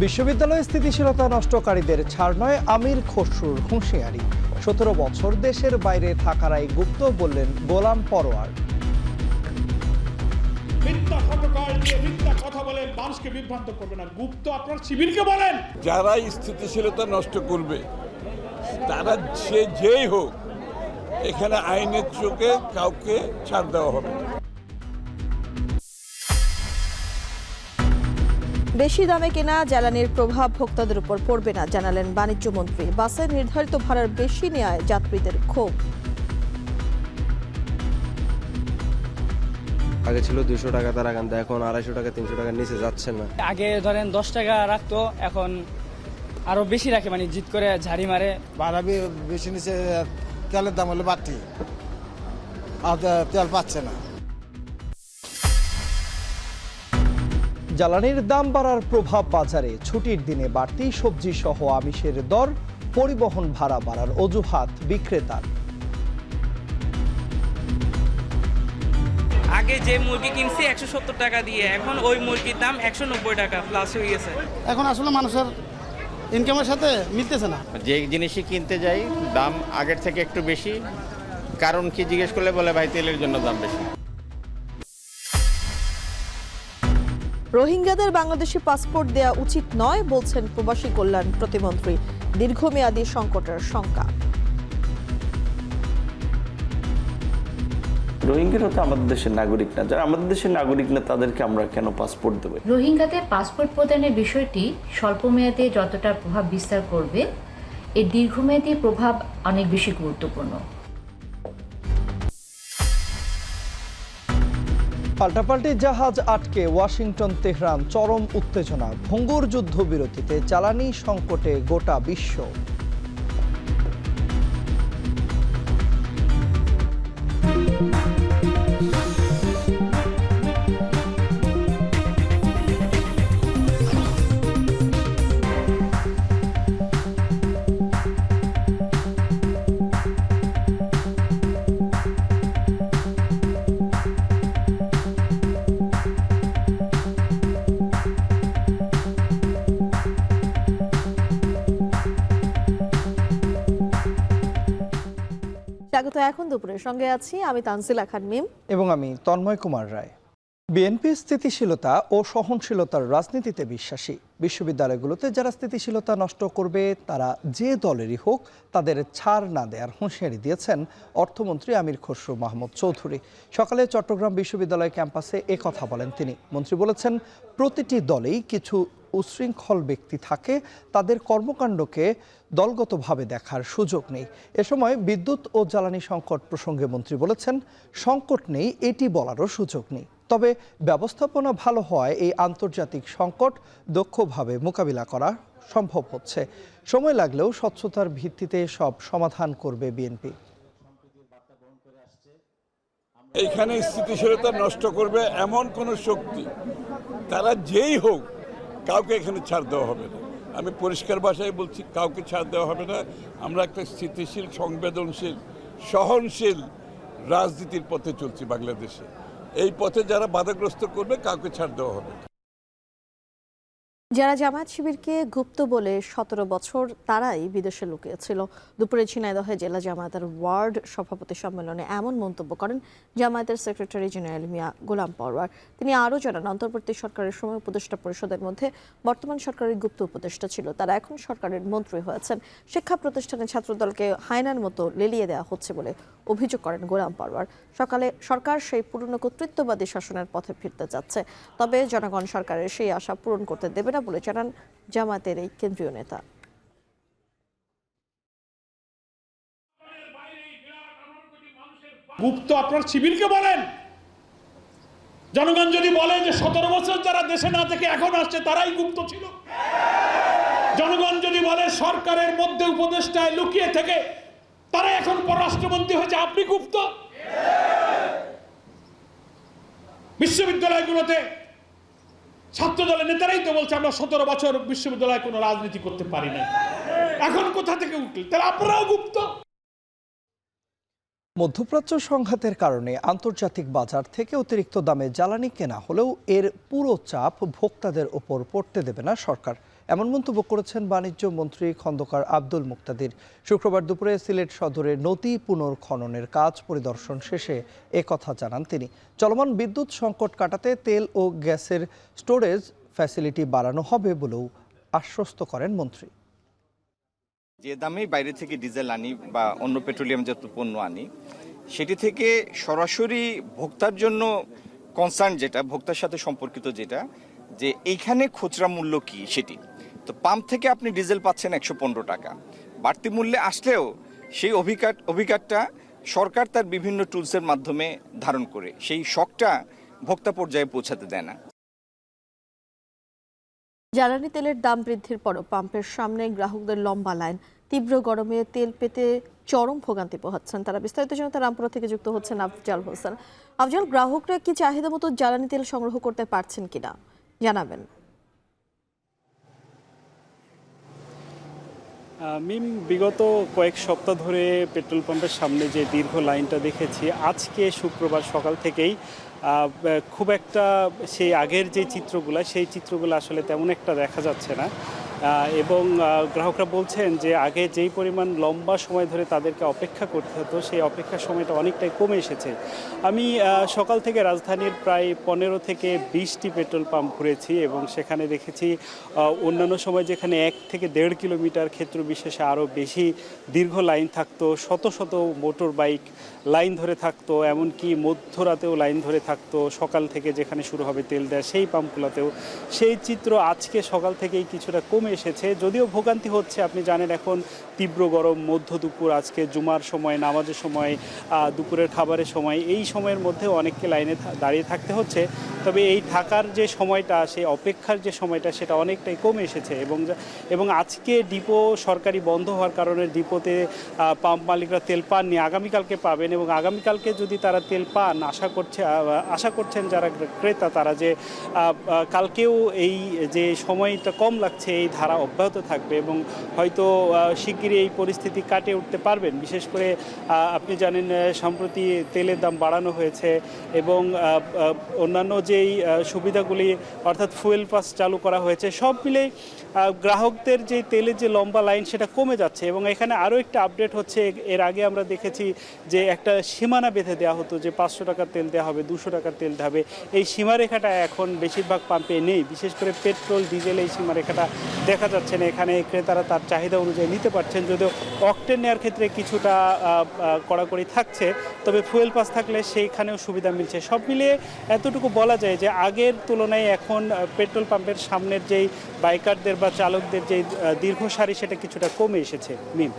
বিশ্ববিদ্যালয়ে স্থিতিশীলতা নষ্টকারীদের ছাড় নয় আমির খসরুর হুঁশিয়ারি। ১৭ বছর দেশের বাইরে থাকারাই গুপ্ত বললেন গোলাম পরোয়ার। মিথ্যা ফটোকল দিয়ে মিথ্যা কথা বলে মানুষকে বিভ্রান্ত করবে না, গুপ্ত আপনার শিবিরকে বলেন। যারা স্থিতিশীলতা নষ্ট করবে তারা সে যেই হোক, এখানে আইনের চোখে কাউকে ছাড় দেওয়া হবে। বেশি দামে কেনা জ্বালানির প্রভাব ভোক্তাদের উপর পড়বে না জানালেন বাণিজ্য মন্ত্রী। বাসে নির্ধারিত ভাড়ার বেশি নেওয়ায় যাত্রীদের ক্ষোভ। আগে ছিল 200 টাকা তারা গান, এখন 250 টাকা 300 টাকার নিচে যাচ্ছে না। আগে ধরেন 10 টাকা রাখতো, এখন আরো বেশি রাখে, মানে জিত করে ঝাড়ি মারে। ভাড়া বেশি নিচে, তেলের দাম হলে বাড়তি, আর তেল পাচ্ছে না। জ্বালানির দাম বাড়ার প্রভাব বাজারে, ছুটির দিনে বাড়তি সবজি সহ আমিষের দর, পরিবহন ভাড়া বাড়ার অজুহাত বিক্রেতার। আগে যে মুরগি কিনছি 170 টাকা দিয়ে, এখন ওই মুরগির দাম 190 টাকা প্লাস হয়ে গেছে। এখন আসলে মানুষের ইনকামের সাথে মিলতেছে না। যে জিনিসই কিনতে যাই দাম আগের থেকে একটু বেশি। কারণ কি জিজ্ঞেস করলে বলে ভাই তেলের জন্য দাম বেশি। রোহিঙ্গাদের বাংলাদেশি পাসপোর্ট দেয়া উচিত নয় বলছেন প্রবাসী কল্যাণ প্রতিমন্ত্রী। দীর্ঘমেয়াদী সংকটের শঙ্কা। রোহিঙ্গারা তো আমাদের দেশের নাগরিক না, যারা আমাদের দেশের নাগরিক না তাদেরকে আমরা কেন পাসপোর্ট দেব? রোহিঙ্গাদের পাসপোর্ট প্রদানের বিষয়টি স্বল্পমেয়াদে যতটা প্রভাব বিস্তার করবে, এর দীর্ঘমেয়াদী প্রভাব অনেক বেশি গুরুত্বপূর্ণ। পাল্টাপাল্টি জাহাজ আটকে ওয়াশিংটন তেহরান, চরম উত্তেজনা। ভঙ্গুর যুদ্ধবিরতিতে জ্বালানি সংকটে গোটা বিশ্ব। স্বাগত। এখন দুপুরের সঙ্গে আছি আমি তানজিলা খান মিম এবং আমি তন্ময় কুমার রায়। বিএনপি স্থিতিশীলতা ও সহনশীলতার রাজনীতিতে বিশ্বাসী। বিশ্ববিদ্যালয়গুলোতে যারা স্থিতিশীলতা নষ্ট করবে তারা যে দলেরই হোক তাদের ছাড় না দেওয়ার হুঁশিয়ারি দিয়েছেন অর্থমন্ত্রী আমির খসরু মাহমুদ চৌধুরী। সকালে চট্টগ্রাম বিশ্ববিদ্যালয় ক্যাম্পাসে কথা বলেন তিনি। মন্ত্রী বলেছেন, প্রতিটি দলেই কিছু উচ্ছৃঙ্খল ব্যক্তি থাকে, তাদের কর্মকাণ্ডকে দলগতভাবে দেখার সুযোগ নেই। এ সময় বিদ্যুৎ ও জ্বালানি সংকট প্রসঙ্গে মন্ত্রী বলেছেন, সংকট নেই এটি বলারও সুযোগ নেই, তবে ব্যবস্থাপনা ভালো হওয়ায় এই আন্তর্জাতিক সংকট দক্ষভাবে মোকাবিলা করা সম্ভব হচ্ছে। সময় লাগলেও স্বচ্ছতার ভিত্তিতে সব সমাধান করবে বিএনপি। এইখানে স্থিতিশীলতা নষ্ট করবে এমন কোনো শক্তি, তারা যেই হোক, কাউকে এখানে ছাড় দেওয়া হবে না। আমি পরিষ্কার ভাষায় বলছি, কাউকে ছাড় দেওয়া হবে না। আমরা একটা স্থিতিশীল, সংবেদনশীল, সহনশীল রাজনীতির পথে চলছি বাংলাদেশে। এই পথে যারা বাধাগ্রস্ত করবে কাউকে ছাড় দেওয়া হবে না। যারা জামায়াত শিবিরকে গুপ্ত বলে 17 বছর তারাই বিদেশে লুকিয়েছিল। দুপুরে ঝিনাইদহে জেলা জামায়াতের ওয়ার্ড সভাপতি সম্মেলনে এমন মন্তব্য করেন জামায়াতের সেক্রেটারি জেনারেল মিয়া গোলাম পরোয়ার। তিনি আরও জানান, অন্তর্বর্তী সরকারের সময় উপদেষ্টা পরিষদের মধ্যে বর্তমান সরকারের গুপ্ত উপদেষ্টা ছিল, তারা এখন সরকারের মন্ত্রী হয়েছেন। শিক্ষা প্রতিষ্ঠানে ছাত্রদলকে হায়নার মতো লেলিয়ে দেওয়া হচ্ছে বলে অভিযোগ করেন গোলাম পরোয়ার। সকালে সরকার সেই পুরনো কর্তৃত্ববাদী শাসনের পথে ফিরতে যাচ্ছে, তবে জনগণ সরকারের সেই আশা পূরণ করতে দেবে না বলে জানান জামায়াতের এই কেন্দ্রীয় নেতা। গুপ্ত আপনার শিবিরকে বলেন। জনগণ যদি বলে যে 17 বছর যারা দেশে না থেকে এখন আসছে তারাই গুপ্ত ছিল, জনগণ যদি বলে সরকারের মধ্যে উপদেষ্টায় লুকিয়ে থেকে তারা এখন পররাষ্ট্রমন্ত্রী হয়েছে, আপনি গুপ্ত। বিশ্ববিদ্যালয়গুলোতে ছাত্র দলের নেতারাই তো বলছে আমরা 17 বছর বিশ্ববিদ্যালয়ে কোনো রাজনীতি করতে পারি না, এখন কোথা থেকে উঠল? তাহলে আপনারাও গুপ্ত। মধ্যপ্রাচ্য সংঘাতের কারণে আন্তর্জাতিক বাজার থেকে অতিরিক্ত দামে জ্বালানি কেনা হলেও এর পুরো চাপ ভোক্তাদের ওপর পড়তে দেবে না সরকার। এমন মন্তব্য করেছেন বাণিজ্য মন্ত্রী খন্দকার আব্দুল মুক্তাদির। শুক্রবার দুপুরে সিলেট সদরে নদী পুনর্খননের কাজ পরিদর্শন শেষে একথা জানান তিনি। চলমান বিদ্যুৎ সংকট কাটাতে তেল ও গ্যাসের স্টোরেজ ফ্যাসিলিটি বাড়ানো হবে বলেও আশ্বস্ত করেন মন্ত্রী। যে দামে বাইরে থেকে ডিজেল আনি বা অন্য পেট্রোলিয়ামজাত পণ্য আনি, সেটি থেকে সরাসরি ভোক্তার জন্য কনসার্ন যেটা, ভোক্তার সাথে সম্পর্কিত যেটা, যে এইখানে খুচরা মূল্য কি সেটি। তো পাম্প থেকে আপনি ডিজেল পাচ্ছেন 115 টাকা, বাড়তি মূল্যে আসলেও সেই অভিঘাতটা সরকার তার বিভিন্ন টুলসের মাধ্যমে ধারণ করে সেই শকটা ভোক্তা পর্যায়ে পৌঁছাতে দেয় না। জ্বালানি তেলের দাম বৃদ্ধির পরও পাম্পের সামনে গ্রাহকদের লম্বা লাইন। তীব্র গরমে তেল পেতে চরম ভোগান্তি পোহাচ্ছেন তারা। বিস্তারিত জানাতে রামপুরা থেকে যুক্ত হচ্ছেন আফজাল হোসেন। আফজাল, গ্রাহকরা কি চাহিদা মতো জ্বালানি তেল সংগ্রহ করতে পারছেন কিনা জানাবেন। মিম, বিগত কয়েক সপ্তাহ ধরে পেট্রোল পাম্পের সামনে যে দীর্ঘ লাইনটা দেখেছি, আজকে শুক্রবার সকাল থেকেই খুব একটা সেই আগের যে সেই চিত্রগুলো আসলে তেমন একটা দেখা যাচ্ছে না। এবং গ্রাহকরা বলছেন যে আগে যেই পরিমাণ লম্বা সময় ধরে তাদেরকে অপেক্ষা করতে হতো, সেই অপেক্ষার সময়টা অনেকটাই কমে এসেছে। আমি সকাল থেকে রাজধানীর প্রায় 15 থেকে 20টি পেট্রোল পাম্প ঘুরেছি এবং সেখানে দেখেছি অন্যান্য সময় যেখানে 1 থেকে 1.5 কিলোমিটার ক্ষেত্র বিশেষে আরও বেশি দীর্ঘ লাইন থাকতো, শত শত মোটর বাইক লাইন ধরে থাকতো, এমনকি মধ্যরাতেও লাইন ধরে থাকতো। সকাল থেকে যেখানে শুরু হবে তেল দেয়া সেই পাম্পগুলোতেও সেই চিত্র আজকে সকাল থেকেই কিছুটা কমে এসেছে। যদিও ভোগান্তি হচ্ছে, আপনি জানেন এখন তীব্র গরম, মধ্য দুপুর, আজকে জুমার সময়, নামাজের সময়, দুপুরের খাবারের সময়, এই সময়ের মধ্যে অনেককে লাইনে দাঁড়িয়ে থাকতে হচ্ছে। তবে এই থাকার যে সময়টা, সেই অপেক্ষার যে সময়টা, সেটা অনেকটাই কমে এসেছে। এবং আজকে ডিপো সরকারি বন্ধ হওয়ার কারণে ডিপোতে পাম্প মালিকরা তেল পাননি, আগামীকালকে পাবেন। এবং আগামীকালকে যদি তারা তেল পান, আশা করছেন যারা ক্রেতা তারা যে কালকেও এই যে সময়টা কম লাগছে এই ধারা অব্যাহত থাকবে এবং হয়তো শিগগিরই এই পরিস্থিতি কাটিয়ে উঠতে পারবেন। বিশেষ করে আপনি জানেন সম্প্রতি তেলের দাম বাড়ানো হয়েছে এবং অন্যান্য যেই সুবিধাগুলি অর্থাৎ ফুয়েল পাস চালু করা হয়েছে, সব মিলে গ্রাহকদের যে তেলের যে লম্বা লাইন সেটা কমে যাচ্ছে। এবং এখানে আরও একটা আপডেট হচ্ছে, এর আগে আমরা দেখেছি যে একটা সীমানা বেঁধে দেওয়া হতো যে 500 টাকার তেল দেওয়া হবে, 200 টাকার তেল দেওয়া হবে। এই সীমারেখাটা এখন বেশিরভাগ পাম্পে নেই। বিশেষ করে পেট্রোল, ডিজেল এই সীমারেখাটা দেখা যাচ্ছে না। এখানে ক্রেতারা তার চাহিদা অনুযায়ী নিতে পারছেন, যদিও অকটেন নেওয়ার ক্ষেত্রে কিছুটা কড়াকড়ি থাকছে, তবে ফুয়েল পাস থাকলে সেইখানেও সুবিধা মিলছে। সব মিলিয়ে এতটুকু বলা যায় যে আগের তুলনায় এখন পেট্রোল পাম্পের সামনের যেই বাইকারদের বা চালকদের যে দীর্ঘ সারি, সেটা কিছুটা কমে এসেছে। মিম,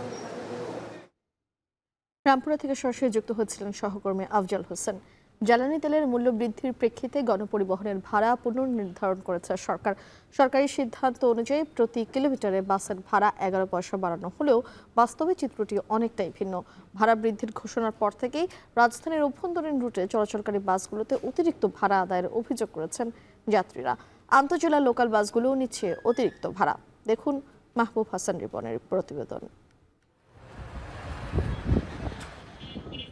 রামপুরা থেকে সরাসরি যুক্ত হচ্ছিলেন সহকর্মী আফজাল হোসেন। জ্বালানি তেলের মূল্য বৃদ্ধির প্রেক্ষিতে গণপরিবহনের ভাড়া পুনর্নির্ধারণ করেছে সরকার। সরকারি সিদ্ধান্ত অনুযায়ী প্রতি কিলোমিটারে বাসের ভাড়া 11 পয়সা বাড়ানো হলেও বাস্তবে চিত্রটি অনেকটাই ভিন্ন। ভাড়া বৃদ্ধির ঘোষণার পর থেকেই রাজধানীর অভ্যন্তরীণ রুটে চলাচলকারী বাসগুলোতে অতিরিক্ত ভাড়া আদায়ের অভিযোগ করেছেন যাত্রীরা। আন্তঃজেলা লোকাল বাসগুলোও নিচ্ছে অতিরিক্ত ভাড়া। দেখুন মাহবুব হাসান রিপনের প্রতিবেদন।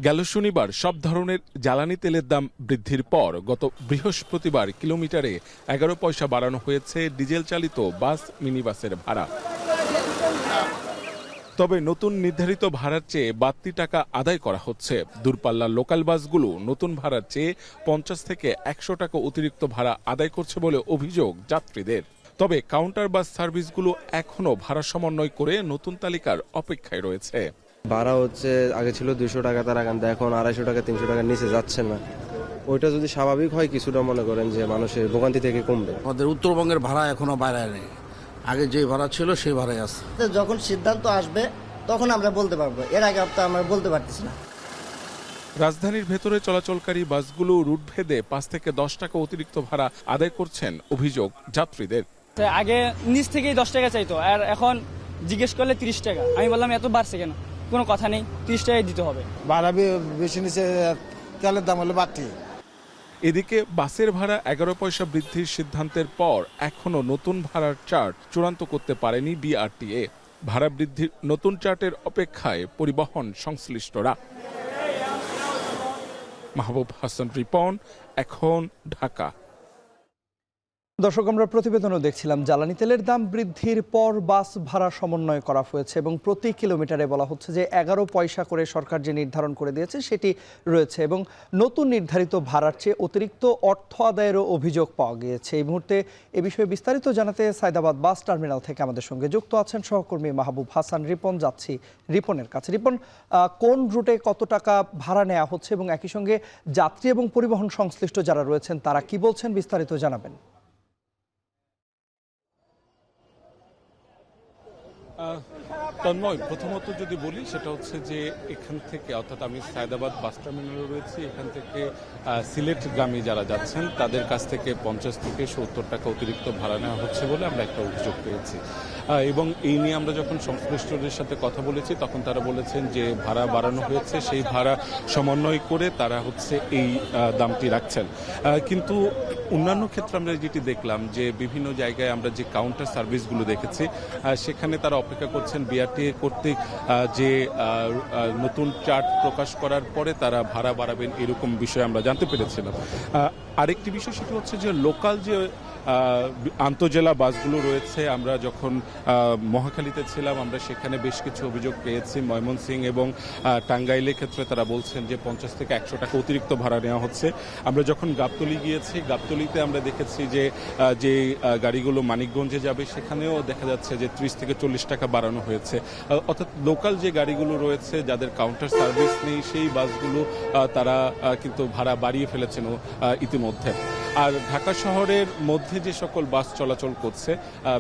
গেল শনিবার সব ধরনের জ্বালানি তেলের দাম বৃদ্ধির পর গত বৃহস্পতিবার কিলোমিটারে 11 পয়সা বাড়ানো হয়েছে ডিজেল চালিত বাস, মিনি বাসের ভাড়া। তবে নতুন নির্ধারিত ভাড়ার চেয়ে বাড়তি টাকা আদায় করা হচ্ছে। দূরপাল্লার লোকাল বাসগুলো নতুন ভাড়ার চেয়ে 50 থেকে 100 টাকা অতিরিক্ত ভাড়া আদায় করছে বলে অভিযোগ যাত্রীদের। তবে কাউন্টার বাস সার্ভিসগুলো এখনও ভাড়া সমন্বয় করে নতুন তালিকার অপেক্ষায় রয়েছে। ভাড়া হচ্ছে আগে ছিল 200 টাকা তারা গান, এখন 250 টাকা 300 টাকার নিচে যাচ্ছে না। ওইটা যদি স্বাভাবিক হয় কিছুটা মনে করেন যে মানুষের ভোগান্তি থেকে কমবে। আমাদের উত্তরবঙ্গের ভাড়া এখনো বাড়ায় নেই, আগে যে ভাড়া ছিল সেই ভাড়াই আছে। যখন সিদ্ধান্ত আসবে তখন আমরা বলতে পারবো, এর আগে আমরা বলতে পারতেছি না। রাজধানীর ভেতরে চলাচলকারী বাসগুলো রুট ভেদে 5 থেকে 10 টাকা অতিরিক্ত ভাড়া আদায় করছেন অভিযোগ যাত্রীদের। আগে নিচ থেকেই 10 টাকা চাইতো, আর এখন জিজ্ঞেস করলে 30 টাকা। আমি বললাম এত বাড়ছে কেন? কোনো কথা নেই, 30 টাকাই দিতে হবে। ভাড়া বেশি নিচে, তেলের দাম হলে বাড়তি। এদিকে বাসের ভাড়া 11 পয়সা বৃদ্ধির সিদ্ধান্তের পর এখনো নতুন ভাড়ার চার্ট চূড়ান্ত করতে পারেনি বিআরটিএ। ভাড়া বৃদ্ধির নতুন চার্টের অপেক্ষায় পরিবহন সংশ্লিষ্টরা। মাহবুব হাসান রিপন, এখন, ঢাকা। দর্শক, আমরা প্রতিবেদনও দেখছিলাম জ্বালানি তেলের দাম বৃদ্ধির পর বাস ভাড়া সমন্বয় করা হয়েছে এবং প্রতি কিলোমিটারে বলা হচ্ছে যে 11 পয়সা করে সরকার যে নির্ধারণ করে দিয়েছে সেটি রয়েছে এবং নতুন নির্ধারিত ভাড়ার চেয়ে অতিরিক্ত অর্থ আদায়েরও অভিযোগ পাওয়া গিয়েছে। এই মুহূর্তে এ বিষয়ে বিস্তারিত জানাতে সায়দাবাদ বাস টার্মিনাল থেকে আমাদের সঙ্গে যুক্ত আছেন সহকর্মী মাহবুব হাসান রিপন। যাচ্ছি রিপনের কাছে। রিপন, কোন রুটে কত টাকা ভাড়া নেওয়া হচ্ছে এবং একই সঙ্গে যাত্রী এবং পরিবহন সংশ্লিষ্ট যারা রয়েছেন তারা কি বলছেন, বিস্তারিত জানাবেন। তন্ময়, প্রথমত যদি বলি সেটা হচ্ছে যে এখান থেকে, অর্থাৎ আমি সায়দাবাদ বাস টার্মিনালে রয়েছি, এখান থেকে সিলেটগামী যারা যাচ্ছেন তাদের কাছ থেকে 50 থেকে 70 টাকা অতিরিক্ত ভাড়া নেওয়া হচ্ছে বলে আমরা একটা অভিযোগ পেয়েছি এবং এই নিয়ে আমরা যখন সংশ্লিষ্টদের সাথে কথা বলেছি তখন তারা বলেছেন যে ভাড়া বাড়ানো হয়েছে, সেই ভাড়া সমন্বয় করে তারা হচ্ছে এই দামটি রাখছেন। কিন্তু অন্যান্য ক্ষেত্রে আমরা যেটি দেখলাম যে বিভিন্ন জায়গায় আমরা যে কাউন্টার সার্ভিসগুলো দেখেছি সেখানে তারা অপেক্ষা করছেন বিআরটিএ কর্তৃক যে নতুন চার্ট প্রকাশ করার পরে তারা ভাড়া বাড়াবেন, এরকম বিষয়ে আমরা জানতে পেরেছিলাম। আরেকটি বিষয় সেটি হচ্ছে যে লোকাল যে আন্তজেলা বাসগুলো রয়েছে, আমরা যখন মহাখালীতে ছিলাম আমরা সেখানে বেশ কিছু অভিযোগ পেয়েছি। ময়মনসিংহ এবং টাঙ্গাইলের ক্ষেত্রে তারা বলছেন যে 50 থেকে 100 টাকা অতিরিক্ত ভাড়া নেওয়া হচ্ছে। আমরা যখন গাবতলী গিয়েছি, গাবতলীতে আমরা দেখেছি যে গাড়িগুলো মানিকগঞ্জে যাবে সেখানেও দেখা যাচ্ছে যে 30 থেকে 40 টাকা বাড়ানো হয়েছে। অর্থাৎ লোকাল যে গাড়িগুলো রয়েছে যাদের কাউন্টার সার্ভিস নেই সেই বাসগুলো তারা কিন্তু ভাড়া বাড়িয়ে ফেলেছেন ইতিমধ্যে। আর ঢাকা শহরের মধ্যে যে সকল বাস চলাচল করছে,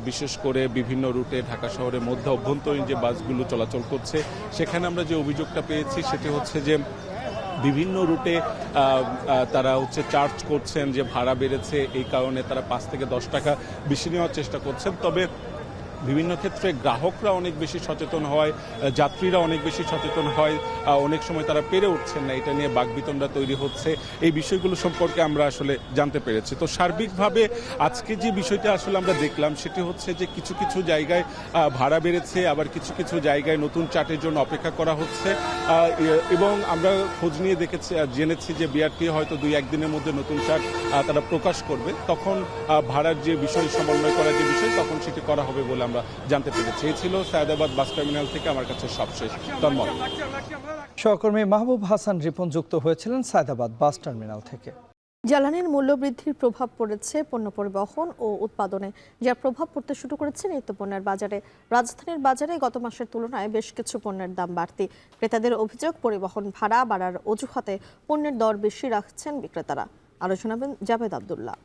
বিশেষ করে বিভিন্ন রুটে ঢাকা শহরের মধ্যে অভ্যন্তরীণ যে বাসগুলো চলাচল করছে সেখানে আমরা যে অভিযোগটা পেয়েছি সেটি হচ্ছে যে বিভিন্ন রুটে তারা হচ্ছে চার্জ করছেন যে ভাড়া বেড়েছে, এই কারণে তারা 5 থেকে 10 টাকা বেশি নেওয়ার চেষ্টা করছেন। তবে বিভিন্ন ক্ষেত্রে গ্রাহকরা অনেক বেশি সচেতন হয়, যাত্রীরা অনেক বেশি সচেতন হয়, অনেক সময় তারা পেরে উঠছেন না, এটা নিয়ে বাকবিতণ্ডা তৈরি হচ্ছে। এই বিষয়গুলো সম্পর্কে আমরা আসলে জানতে পেরেছি। তো সার্বিকভাবে আজকে যে বিষয়টা আসলে আমরা দেখলাম সেটি হচ্ছে যে কিছু কিছু জায়গায় ভাড়া বেড়েছে, আবার কিছু কিছু জায়গায় নতুন চার্টের জন্য অপেক্ষা করা হচ্ছে এবং আমরা খোঁজ নিয়ে জেনেছি যে বিআরটিএ হয়তো 2-1 দিনের মধ্যে নতুন চার্ট তারা প্রকাশ করবে, তখন ভাড়ার যে বিষয় সমন্বয় করার যে বিষয় তখন সেটি করা হবে বলে আমরা জানতে পেরেছি। এই ছিল সায়দাবাদ বাস টার্মিনাল থেকে আমার কাছে সবশেষ। তন্ময়। সহকর্মী মাহবুব হাসান রিপন যুক্ত হয়েছিলেন সায়দাবাদ বাস টার্মিনাল থেকে। জ্বালানির মূল্যবৃদ্ধির প্রভাব পড়েছে পণ্য পরিবহন ও উৎপাদনে, যার প্রভাব পড়তে শুরু করেছে নিত্যপণ্যের বাজারে। রাজধানীর বাজারে গত মাসের তুলনায় বেশ কিছু পণ্যের দাম বাড়তি। ক্রেতাদের অভিযোগ, পরিবহন ভাড়া বাড়ার অজুহাতে পণ্যের দর বেশি রাখছেন বিক্রেতারা। আরো শোনাবেন জাভেদ আব্দুল্লাহ।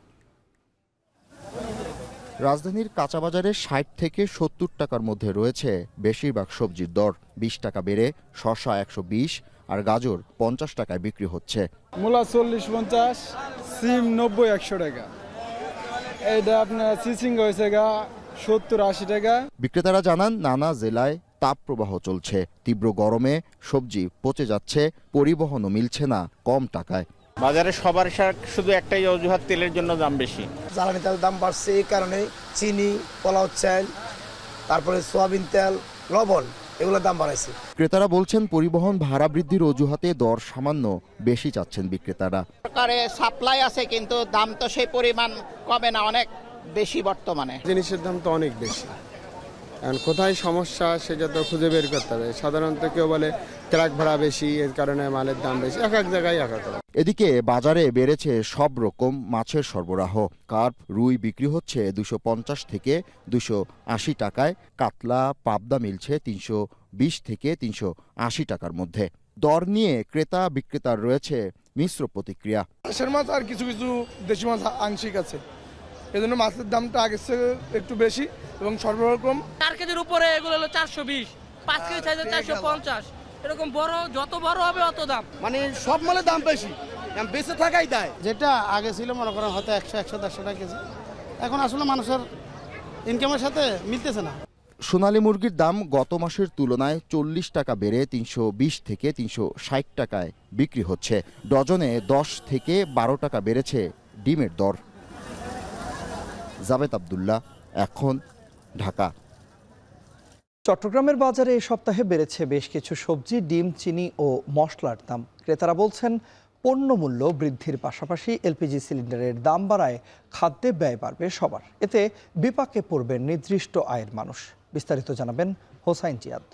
রাজধানীর কাঁচাবাজারে 60 থেকে 70 টাকার মধ্যে রয়েছে বেশিরভাগ সবজির দর। 20 টাকা বেড়ে শসা 120 আর গাজর 50 টাকায় বিক্রি হচ্ছে। মূলা 40-50, সিম 90-100 টাকা, এইটা আপনার চিচিং হয়েছে গা 70-80 টাকা। বিক্রেতারা জানান নানা জেলায় তাপ প্রবাহ চলছে, তীব্র গরমে সবজি পচে যাচ্ছে, পরিবহনও মিলছে না কম টাকায়। বাজারে সবার শুধু একটাই অজুহাত, তেলের জন্য দাম বেশি। জ্বালানি তেল দাম বাড়ছে, এই কারণে চিনি, পোলাও চাল, তারপরে সোয়াবিন তেল, লবণ এগুলোর দাম বাড়াইছে। ক্রেতারা বলছেন পরিবহন ভাড়া বৃদ্ধির অজুহাতে দর সামান্য বেশি চাচ্ছেন বিক্রেতারা। সরকারে সাপ্লাই আছে কিন্তু দাম তো সেই পরিমাণ কমে না, অনেক বেশি বর্তমানে। জিনিসের দাম তো অনেক বেশি, এখন কোথায় সমস্যা সেটা তো খুঁজে বের করতে হবে। সাধারণত কেউ বলে ট্রাক ভাড়া বেশি, এর কারণে মালের দাম বেশি, এক এক জায়গায় এক এক রকম। এদিকে বাজারে বেড়েছে সব রকম মাছের সরবরাহ। কার্প, রুই বিক্রি হচ্ছে 250 থেকে 280 টাকায়, কাতলা, পাবদা মিলছে 320 থেকে 380 টাকার মধ্যে। দর নিয়ে ক্রেতা বিক্রেতার রয়েছে মিশ্র প্রতিক্রিয়া। মাছের মাছ আর কিছু কিছু দেশি মাছ আংশিক আছে, এজন্য মাছের দামটা আগের থেকে একটু বেশি এবং সরবরাহ কম। 4 কেজির উপরে এগুলো হলো 420, 5 কেজি সাইজে 450, এরকম বড় যত বড় হবে অত দাম। মানে সব মালের দাম বেশি, বেঁচে থাকাই দায়। যেটা আগে ছিল মনে করেন হয়তো 100-150 টাকা কেজি, এখন আসলে মানুষের ইনকামের সাথে মিলতেছে না। সোনালী মুরগির দাম গত মাসের তুলনায় 40 টাকা বেড়ে 320 থেকে 360 টাকায় বিক্রি হচ্ছে। ডজনে 10 থেকে 12 টাকা বেড়েছে ডিমের দর। জাভেদ আব্দুল্লাহ, এখন, ঢাকা। চট্টগ্রামের বাজারে এই সপ্তাহে বেড়েছে বেশ কিছু সবজি, ডিম, চিনি ও মশলার দাম। ক্রেতারা বলছেন পণ্যমূল্য বৃদ্ধির পাশাপাশি এলপিজি সিলিন্ডারের দাম বাড়ায় খাদ্যে ব্যয় বাড়বে সবার। এতে বিপাকে পড়বেন নির্দিষ্ট আয়ের মানুষ। বিস্তারিত জানাবেন হোসাইন জিয়াদ।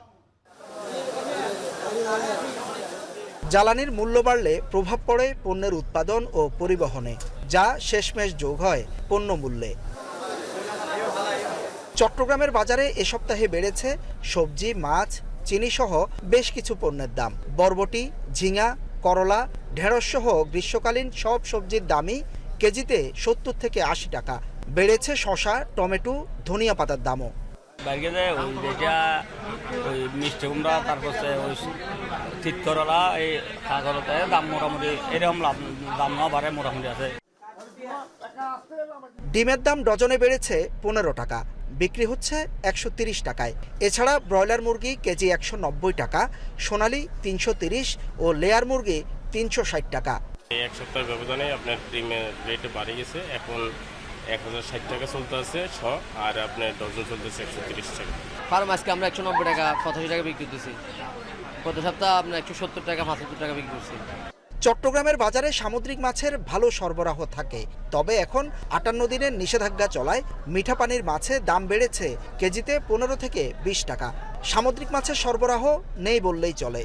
জ্বালানির মূল্য বাড়লে প্রভাব পড়ে পণ্যের উৎপাদন ও পরিবহনে, যা শেষমেশ যোগ হয় পণ্য মূল্যে। চট্টগ্রামের বাজারে এ সপ্তাহে বেড়েছে সবজি, মাছ, চিনি সহ বেশ কিছু পণ্যের দাম। বরবটি, ঝিঙা, করলা, ঢেঁড়স সহ গ্রীষ্মকালীন সব সবজির দামই কেজিতে 70 থেকে 80 টাকা। বেড়েছে শসা, টমেটো, ধনিয়া পাতার দামও। মিষ্টি কুমড়া, তারপর শীত করলা, এই কাঁকড়াতে দাম মোটামুটি এরকম দাম না বাড়ে, মোটামুটি আছে। ডিমের দাম ডজনে বেড়েছে 15 টাকা, বিক্রি হচ্ছে 130 টাকায়। এছাড়া ব্রয়লার মুরগি কেজি 190 টাকা, সোনালী 330 ও লেয়ার মুরগি 360 টাকা। এক সপ্তাহের ব্যবধানে আপনার ডিমের রেট বাড়ে গেছে, এখন 1060 টাকা চলতে আছে ছ, আর আপনার ডজন চলতেছে 130 টাকা। ফার্মাসকে আমরা 190 টাকা 85 টাকা বিক্রি করতেছি। গত সপ্তাহে আপনার 170 টাকা 75 টাকা বিক্রি করছি। চট্টগ্রামের বাজারে সামুদ্রিক মাছের ভালো সরবরাহ থাকে, তবে এখন 58 দিনের নিষেধাজ্ঞা চলায় মিঠা পানির মাছে দাম বেড়েছে কেজিতে 15 থেকে 20 টাকা। সামুদ্রিক মাছের সরবরাহ নেই বললেই চলে।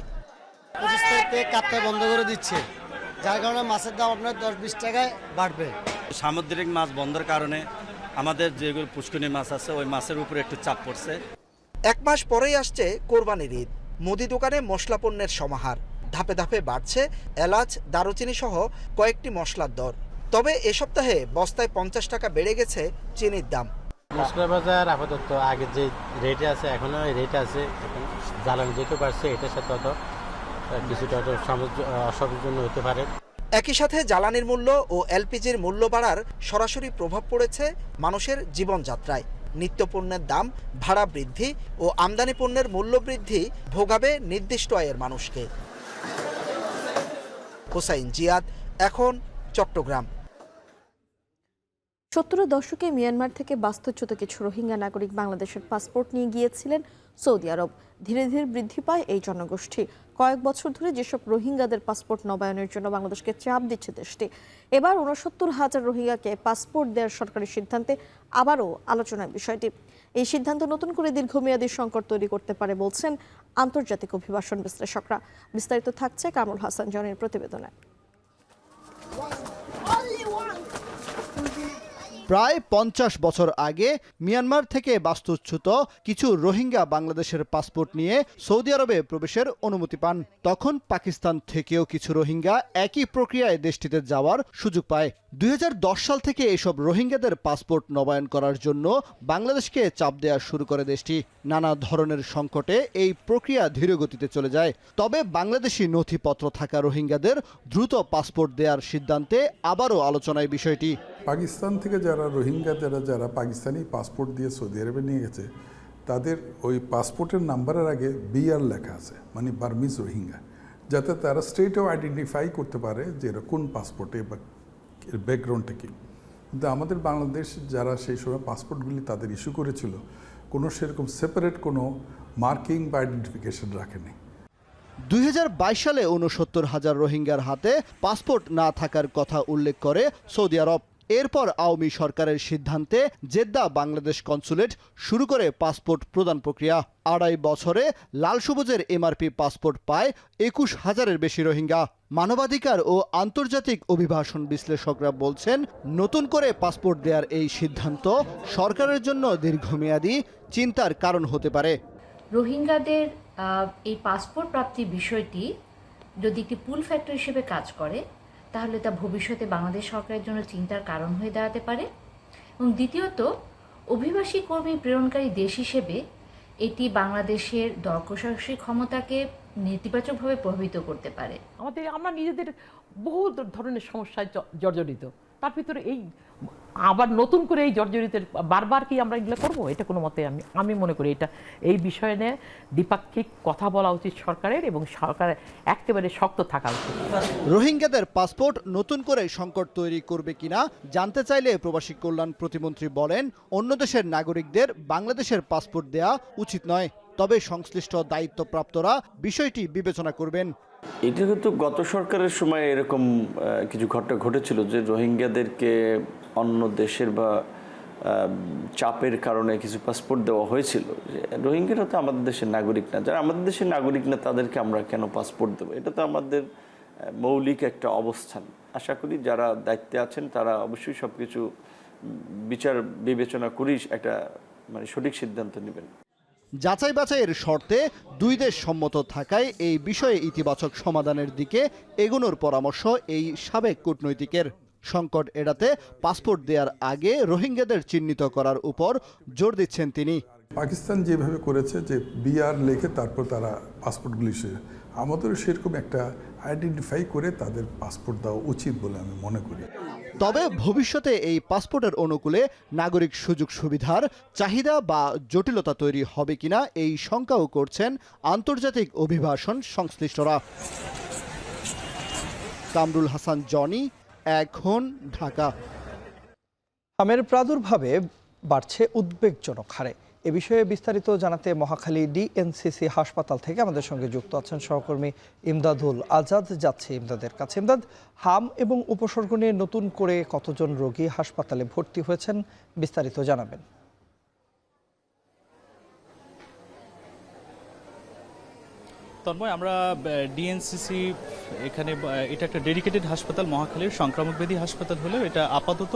25 তারিখে কাপ্তাই বন্ধ করে দিচ্ছে, যার কারণে মাছের দাম আপনার 10-20 টাকায় বাড়বে। সামুদ্রিক মাছ বন্ধের কারণে আমাদের যেগুলো পুষ্করণী মাছ আছে ওই মাছের উপরে একটু চাপ পড়ছে। 1 মাস পরেই আসছে কোরবানির ঈদ। মুদি দোকানে মশলা পণ্যের সমাহার। ধাপে ধাপে বাড়ছে এলাচ, দারুচিনি সহ কয়েকটি মশলার দর। তবে এ সপ্তাহে বস্তায় 50 টাকা বেড়ে গেছে চিনির দাম। মশলা বাজার আপাতত আগে যে রেটে আছে এখনো ওই রেট আছে। জ্বালানি যেতে পারছে, এটার সাথে অত কিছুটা অসুবিধার জন্য হতে পারে। একই সাথে জ্বালানির মূল্য ও এলপিজির মূল্য বাড়ার সরাসরি প্রভাব পড়েছে মানুষের জীবনযাত্রায়। নিত্যপণ্যের দাম, ভাড়া বৃদ্ধি ও আমদানি পণ্যের মূল্য বৃদ্ধি ভোগাবে নির্দিষ্ট আয়ের মানুষকে। হোসাইন জিয়াদ, এখন চট্টগ্রাম। 70 দশকে মিয়ানমার থেকে বাস্তুচ্যুত কিছু রোহিঙ্গা নাগরিক বাংলাদেশের পাসপোর্ট নিয়ে গিয়েছিলেন সৌদি আরব। ধীরে ধীরে বৃদ্ধি পায় এই জনগোষ্ঠী। কয়েক বছর ধরে যেসব রোহিঙ্গাদের পাসপোর্ট নবায়নের জন্য বাংলাদেশকে চাপ দিচ্ছে দেশটি, এবার 69,000 রোহিঙ্গাকে পাসপোর্ট দেওয়ার সরকারি সিদ্ধান্তে আবারও আলোচনার বিষয়টি। এই সিদ্ধান্ত নতুন করে দীর্ঘমেয়াদী সংকট তৈরি করতে পারে বলছেন আন্তর্জাতিক অভিবাসন বিশ্লেষকরা। বিস্তারিত থাকছে কামরুল হাসান জনের প্রতিবেদনে। প্রায় 50 বছর আগে মিয়ানমার থেকে বাস্তুচ্যুত কিছু রোহিঙ্গা বাংলাদেশের পাসপোর্ট নিয়ে সৌদি আরবে প্রবেশের অনুমতি পান। তখন পাকিস্তান থেকেও কিছু রোহিঙ্গা একই প্রক্রিয়ায় দেশটিতে যাওয়ার সুযোগ পায়। 2010 সাল থেকে এসব রোহিঙ্গাদের পাসপোর্ট নবায়ন করার জন্য বাংলাদেশকে চাপ দেওয়া শুরু করে দেশটি। নানা ধরনের সংকটে এই প্রক্রিয়া ধীর গতিতে চলে যায়। তবে বাংলাদেশি নথিপত্র থাকা রোহিঙ্গাদের দ্রুত পাসপোর্ট দেওয়ার সিদ্ধান্তে আবারও আলোচনায় বিষয়টি। পাকিস্তান থেকে যারা রোহিঙ্গা যারা পাকিস্তানি পাসপোর্ট দিয়ে সৌদি আরবে নিয়ে গেছে, তাদের ওই পাসপোর্টের নাম্বারের আগে বিআর লেখা আছে, মানে বার্মিজ রোহিঙ্গা, যাতে তারা স্টেটও আইডেন্টিফাই করতে পারে যে এরা কোন পাসপোর্টে বা ব্যাকগ্রাউন্ডটা কী। কিন্তু আমাদের বাংলাদেশ যারা সেই সময় পাসপোর্টগুলি তাদের ইস্যু করেছিল, কোনো সেরকম সেপারেট কোনো মার্কিং বা আইডেন্টিফিকেশন রাখেনি। 2022 সালে 69,000 রোহিঙ্গার হাতে পাসপোর্ট না থাকার কথা উল্লেখ করে সৌদি আরব। এরপর আওয়ামী সরকারের সিদ্ধান্তে জেদ্দা বাংলাদেশ কনসুলেট শুরু করে পাসপোর্ট প্রদান প্রক্রিয়া। 2.5 বছরে লাল সবুজের এমআরপি পাসপোর্ট পায় 21,000-এর বেশি রোহিঙ্গা। মানবাধিকার ও আন্তর্জাতিক অভিবাসন বিশ্লেষকরা বলছেন, নতুন করে পাসপোর্ট দেওয়ার এই সিদ্ধান্ত সরকারের জন্য দীর্ঘমেয়াদী চিন্তার কারণ হতে পারে। রোহিঙ্গাদের এই পাসপোর্ট প্রাপ্তির বিষয়টি যদি একটি পুল ফ্যাক্টর হিসেবে কাজ করে, তাহলে তা ভবিষ্যতে বাংলাদেশ সরকারের জন্য চিন্তার কারণ হয়ে দাঁড়াতে পারে। এবং দ্বিতীয়ত, অভিবাসী কর্মী প্রেরণকারী দেশ হিসেবে এটি বাংলাদেশের দর কষাকষি ক্ষমতাকে নেতিবাচকভাবে প্রভাবিত করতে পারে। আমরা নিজেদের বহু ধরনের সমস্যায় জর্জরিত, তার ভিতরে এই আবার নতুন করে এই জর্জরিতের বারবার কি আমরা এগুলো করবো? এটা কোনো মতে আমি মনে করি এটা এই বিষয় নিয়ে দ্বিপাক্ষিক কথা বলা উচিত সরকারের, এবং সরকারের একেবারে শক্ত থাকা উচিত। রোহিঙ্গাদের পাসপোর্ট নতুন করে সংকট তৈরি করবে কিনা জানতে চাইলে প্রবাসী কল্যাণ প্রতিমন্ত্রী বলেন, অন্য দেশের নাগরিকদের বাংলাদেশের পাসপোর্ট দেয়া উচিত নয়। তবে সংশ্লিষ্ট দায়িত্বপ্রাপ্তরা বিষয়টি বিবেচনা করবেন। এটা কিন্তু গত সরকারের সময় এরকম কিছু ঘটনা ঘটেছিল যে রোহিঙ্গাদেরকে অন্য দেশের বা চাপের কারণে কিছু পাসপোর্ট দেওয়া হয়েছিল। রোহিঙ্গারা তো আমাদের দেশের নাগরিক না, যারা আমাদের দেশের নাগরিক না তাদেরকে আমরা কেন পাসপোর্ট দেবো? এটা তো আমাদের মৌলিক একটা অবস্থান। আশা করি যারা দায়িত্বে আছেন তারা অবশ্যই সব কিছু বিচার বিবেচনা করেই একটা সঠিক সিদ্ধান্ত নেবেন। যাচাই বাছাইয়ের শর্তে দুই দেশ সম্মত থাকায় এই বিষয়ে ইতিবাচক সমাধানের দিকে এগোনোর পরামর্শ এই সাবেক কূটনৈতিকের। সংকট এড়াতে পাসপোর্ট দেওয়ার আগে রোহিঙ্গাদের চিহ্নিত করার উপর জোর দিচ্ছেন তিনি। পাকিস্তান যেভাবে করেছে যে বিআর লিখে তারপর তারা পাসপোর্টগুলি, আমাদেরও সেরকম একটা আইডেন্টিফাই করে তাদের পাসপোর্ট দেওয়া উচিত বলে আমি মনে করি। তবে ভবিষ্যতে এই পাসপোর্টের অনুকূলে নাগরিক সুযোগ সুবিধার চাহিদা বা জটিলতা তৈরি হবে কিনা এই শঙ্কাও করছেন আন্তর্জাতিক অভিবাসন সংশ্লিষ্টরা। কামরুল হাসান জনি, এখন, ঢাকা। হামের প্রাদুর্ভাবে বাড়ছে উদ্বেগজনক হারে। এ বিষয়ে বিস্তারিত জানাতে মহাখালী ডিএনসিসি হাসপাতাল থেকে আমাদের সঙ্গে যুক্ত আছেন সহকর্মী ইমদাদুল আজাদ। যাচ্ছে ইমদাদের কাছে। ইমদাদ, হাম এবং উপসর্গ নিয়ে নতুন করে কতজন রোগী হাসপাতালে ভর্তি হয়েছেন, বিস্তারিত জানাবেন। তন্ময়, আমরা ডিএনসিসি এখানে, এটা একটা ডেডিকেটেড হাসপাতাল, মহাখালীর সংক্রামক ব্যাধি হাসপাতাল হলেও এটা আপাতত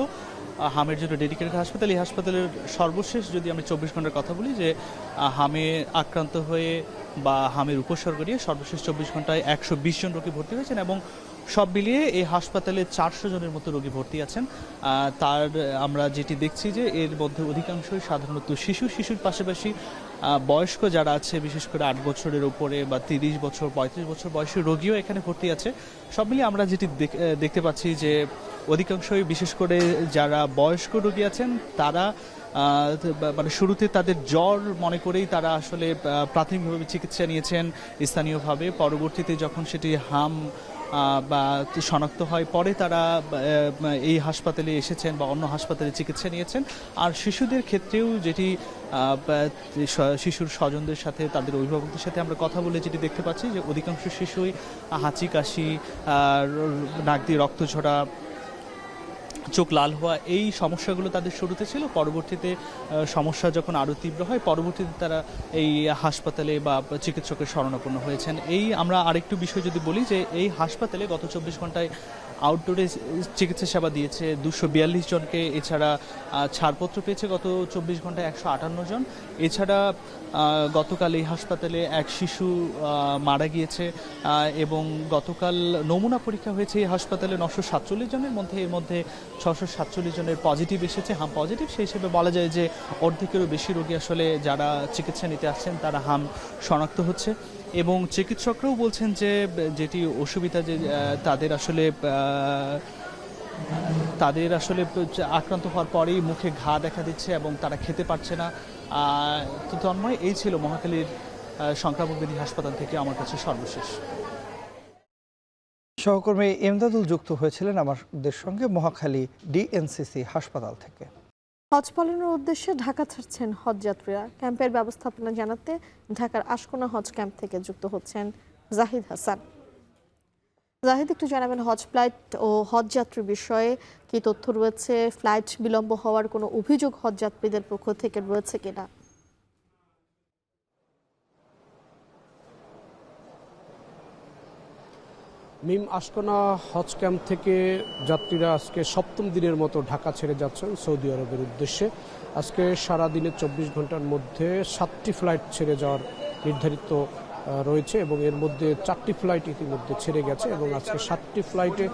হামের জন্য ডেডিকেটেড হাসপাতাল। এই হাসপাতালের সর্বশেষ যদি আমি 24 ঘন্টার কথা বলি, যে হামে আক্রান্ত হয়ে বা হামের উপসর্গ নিয়ে সর্বশেষ 24 ঘন্টায় 120 জন রোগী ভর্তি হয়েছেন এবং সব মিলিয়ে এই হাসপাতালে 400 জনের মতো রোগী ভর্তি আছেন। তার আমরা যেটি দেখছি যে এর মধ্যে অধিকাংশই সাধারণত শিশুর পাশাপাশি বয়স্ক যারা আছে, বিশেষ করে 8 বছরের উপরে বা 30 বছর 35 বছর বয়সী রোগীও এখানে ভর্তি আছে। সব মিলিয়ে আমরা যেটি দেখতে পাচ্ছি যে অধিকাংশই, বিশেষ করে যারা বয়স্ক রোগী আছেন তারা শুরুতে তাদের জ্বর মনে করেই তারা আসলে প্রাথমিকভাবে চিকিৎসা নিয়েছেন স্থানীয়ভাবে। পরবর্তীতে যখন সেটি হাম বা শনাক্ত হয়, পরে তারা এই হাসপাতালে এসেছেন বা অন্য হাসপাতালে চিকিৎসা নিয়েছেন। আর শিশুদের ক্ষেত্রেও যেটি শিশুর স্বজনদের সাথে, তাদের অভিভাবকদের সাথে আমরা কথা বলে যেটি দেখতে পাচ্ছি যে অধিকাংশ শিশুই হাঁচি কাশি, নাক দিয়ে রক্ত ঝরা, চোখ লাল হওয়া, এই সমস্যাগুলো তাদের শুরুতে ছিল। পরবর্তীতে সমস্যা যখন আরও তীব্র হয়, পরবর্তীতে তারা এই হাসপাতালে বা চিকিৎসকের শরণাপন্ন হয়েছেন। এই আমরা আরেকটু বিষয় যদি বলি যে এই হাসপাতালে গত 24 ঘন্টায় আউটডোরে চিকিৎসা সেবা দিয়েছে 242 জনকে। এছাড়া ছাড়পত্র পেয়েছে গত 24 ঘন্টায় 158 জন। এছাড়া গতকাল এই হাসপাতালে এক শিশু মারা গিয়েছে এবং গতকাল নমুনা পরীক্ষা হয়েছে এই হাসপাতালে 947 জনের মধ্যে। এর মধ্যে 647 জনের পজিটিভ এসেছে, হাম পজিটিভ। সেই হিসেবে বলা যায় যে অর্ধেকেরও বেশি রোগী আসলে যারা চিকিৎসা নিতে আসছেন তারা হাম শনাক্ত হচ্ছে। এবং চিকিৎসকরাও বলছেন যে যেটি অসুবিধা, যে তাদের আসলে আক্রান্ত হওয়ার পরেই মুখে ঘা দেখা দিচ্ছে এবং তারা খেতে পারছে না। তো তন্ময়, এই ছিল মহাখালীর সংক্রামক ব্যাধি হাসপাতাল থেকে আমার কাছে সর্বশেষ। সহকর্মী ইমদাদুল যুক্ত হয়েছিলেন আমাদের সঙ্গে মহাখালী ডিএনসিসি হাসপাতাল থেকে। হজ পালনের উদ্দেশ্যে ঢাকা ছাড়ছেন হজ যাত্রীরা। ক্যাম্পের ব্যবস্থাপনা জানাতে ঢাকার আশকোনা হজ ক্যাম্প থেকে যুক্ত হচ্ছেন জাহিদ হাসান। জাহিদ, একটু জানাবেন হজ ফ্লাইট ও হজ যাত্রী বিষয়ে কি তথ্য রয়েছে? ফ্লাইট বিলম্ব হওয়ার কোনো অভিযোগ হজ যাত্রীদের পক্ষ থেকে রয়েছে কিনা? মিম, আশকোনা হজ ক্যাম্প থেকে যাত্রীরা আজকে 7ম দিনের মতো ঢাকা ছেড়ে যাচ্ছেন সৌদি আরবের উদ্দেশ্যে। আজকে সারাদিনে 24 ঘন্টার মধ্যে 7টি ফ্লাইট ছেড়ে যাওয়ার নির্ধারিত রয়েছে এবং এর মধ্যে 4টি ফ্লাইট ইতিমধ্যে ছেড়ে গেছে এবং আজকে 7টি ফ্লাইটে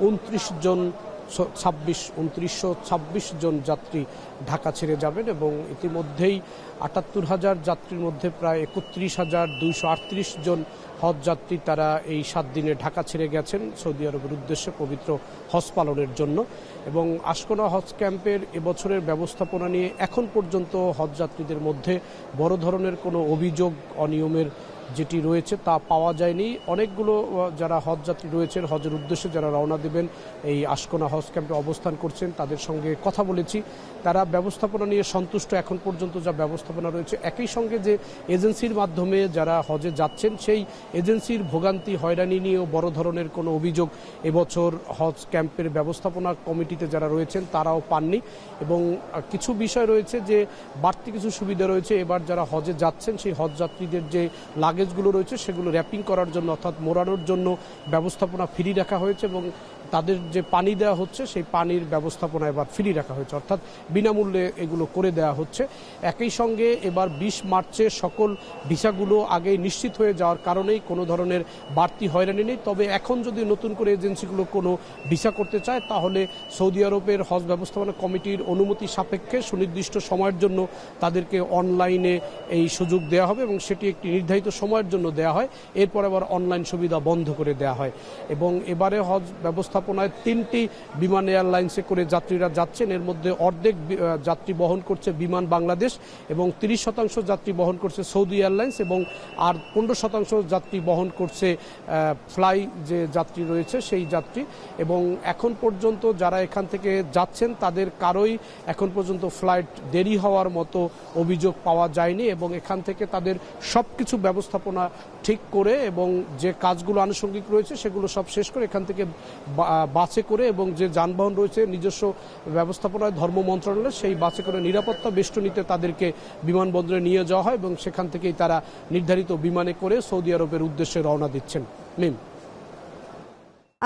2926 জন যাত্রী ঢাকা ছেড়ে যাবেন এবং ইতিমধ্যেই 78,000 যাত্রীর মধ্যে প্রায় 31,238 জন হজ যাত্রী তারা এই 7 দিনে ঢাকা ছেড়ে গেছেন সৌদি আরবের উদ্দেশ্যে পবিত্র হজ পালনের জন্য। এবং আশকোনা হজ ক্যাম্পের এবছরের ব্যবস্থাপনা নিয়ে এখন পর্যন্ত হজ যাত্রীদের মধ্যে বড় ধরনের কোনো অভিযোগ, অনিয়মের যেটি রয়েছে তা পাওয়া যায়নি। অনেকগুলো যারা হজ যাত্রী রয়েছেন, হজের উদ্দেশ্যে যারা রওনা দেবেন, এই আশকোনা হজ ক্যাম্পে অবস্থান করছেন, তাদের সঙ্গে কথা বলেছি। তারা ব্যবস্থাপনা নিয়ে সন্তুষ্ট, এখন পর্যন্ত যা ব্যবস্থাপনা রয়েছে। একই সঙ্গে যে এজেন্সির মাধ্যমে যারা হজে যাচ্ছেন, সেই এজেন্সির ভোগান্তি হয়রানি নিয়েও বড় ধরনের কোনো অভিযোগ এবছর হজ ক্যাম্পের ব্যবস্থাপনা কমিটিতে যারা রয়েছেন তারাও পাননি। এবং কিছু বিষয় রয়েছে যে বাড়তি কিছু সুবিধা রয়েছে। এবার যারা হজে যাচ্ছেন সেই হজ যাত্রীদের যে লাগেজগুলো রয়েছে সেগুলো র্যাপিং করার জন্য, অর্থাৎ মোড়ানোর জন্য ব্যবস্থাপনা ফ্রি রাখা হয়েছে এবং তাদের যে পানি দেওয়া হচ্ছে সেই পানির ব্যবস্থাপনা এবার ফ্রি রাখা হয়েছে, অর্থাৎ বিনামূল্যে এগুলো করে দেওয়া হচ্ছে। একই সঙ্গে এবার 20 মার্চে সকল ভিসাগুলো আগেই নিশ্চিত হয়ে যাওয়ার কারণেই কোনো ধরনের বাড়তি হয়রানি নেই। তবে এখন যদি নতুন করে এজেন্সিগুলো কোনো ভিসা করতে চায় তাহলে সৌদি আরবের হজ ব্যবস্থাপনা কমিটির অনুমতি সাপেক্ষে সুনির্দিষ্ট সময়ের জন্য তাদেরকে অনলাইনে এই সুযোগ দেওয়া হবে এবং সেটি একটি নির্ধারিত সময়ের জন্য দেওয়া হয়। এরপর আবার অনলাইন সুবিধা বন্ধ করে দেওয়া হয়। এবং এবারে হজ ব্যবস্থাপনায় 3টি বিমান এয়ারলাইন্সে করে যাত্রীরা যাচ্ছেন। এর মধ্যে অর্ধেক যাত্রী বহন করছে বিমান বাংলাদেশ এবং 30% যাত্রী বহন করছে সৌদি এয়ারলাইন্স এবং আর 15% যাত্রী বহন করছে ফ্লাই যে যাত্রী রয়েছে সেই যাত্রী। এবং এখন পর্যন্ত যারা এখান থেকে যাচ্ছেন তাদের কারোই এখন পর্যন্ত ফ্লাইট দেরি হওয়ার মতো অভিযোগ পাওয়া যায়নি এবং এখান থেকে তাদের সব কিছু ব্যবস্থাপনা ঠিক করে এবং যে কাজগুলো আনুষঙ্গিক রয়েছে সেগুলো সব শেষ করে এখান থেকে বাসে করে এবং যে যানবাহন রয়েছে নিজস্ব ব্যবস্থাপনায় ধর্ম মন্ত্রণালয়, সেই বাসে করে নিরাপত্তা বেষ্টনীতে তাদেরকে বিমানবন্দরে নিয়ে যাওয়া হয় এবং সেখান থেকেই তারা নির্ধারিত বিমানে করে সৌদি আরবের উদ্দেশ্যে রওনা দিচ্ছেন। মিম,